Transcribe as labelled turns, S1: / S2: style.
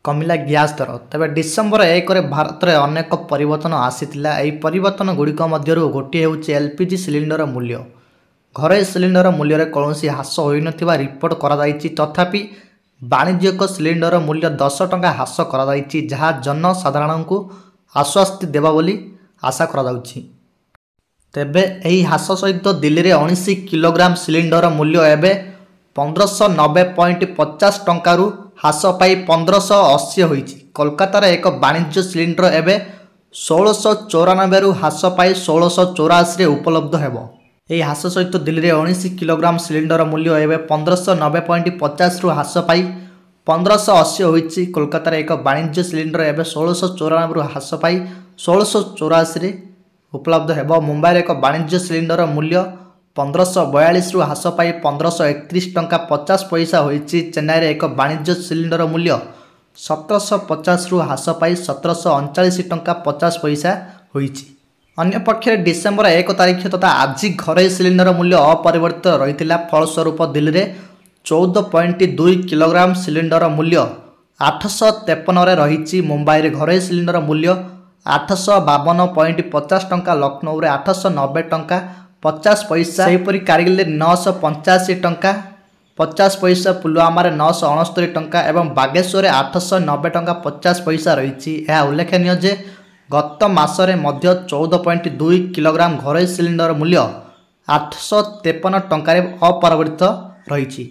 S1: कमिला gas दर तेज December 1 Bharat में अनेक परिवर्तन आसीथिला। एही परिवर्तन गुड़िक मध्यरु गोटे होउछि एलपीजी सिलिंडर मूल्य। घरे सिलिंडर मूल्य रे कौनसी ह्रास होई नथिबा रिपोर्ट करा जायछि। तथापि वाणिज्यिक सिलिंडर मूल्य 10 टंका ह्रास करा जायछि, जहाँ जनसाधारण को आश्वस्ति देबा बोली आशा करा जाउछि। तेबे एही ह्रास सहित दिल्ली रे 19 किलोग्राम सिलिंडर मूल्य एबे 1590.50 टंका रु ह्रास पाई 1580 होइछि। कोलकाता एक वाणिज्य सिलिंडर एबे 1694 रु ह्रास पाई 1684 रे उपलब्ध हेबो। एही ह्रास सहित दिल्ली रे 19 किलोग्राम सिलिंडर मूल्य एबे 1590.50 रु ह्रास पाई 1580 होइछि। कोलकाता एक वाणिज्य सिलिंडर एबे 1694 रु ह्रास पाई 1684 रे उपलब्ध हेबो। मुंबई एक वाणिज्य सिलिंडर मूल्य 1542 रु ह्रास पाई 1531 टंका 50 पैसा होइछि। चेन्नई एक वाणिज्य सिलिंडर मूल्य 1750 रु ह्रास पाई 1739 टंका 50 पैसा होइछि। अन्य पक्षे डिसेम्बर 1 तारिख तथा आज घरे सिलिंडर मूल्य अपरिवर्तित रहिथिला। फलस्वरूप दिल्ली रे 14.2 किलोग्राम सिलिंडर मूल्य 853 रे रहिछि। मुंबई रे घरे सिलिंडर मूल्य 852.50 टंका, लखनऊ रे 890 टंका 50 पैसा, सेहीपरि कारगिल 985 टंका 50 पैसा, पुलवामा 969 टंका एवं बागेश्वर 890 टंका 50 पैसा रही। यह उल्लेखनीय जे गत मासरे मध्य 14.2 किलोग्राम घरोई सिलिंडर मूल्य 853 टंका अपरिवर्तित रही।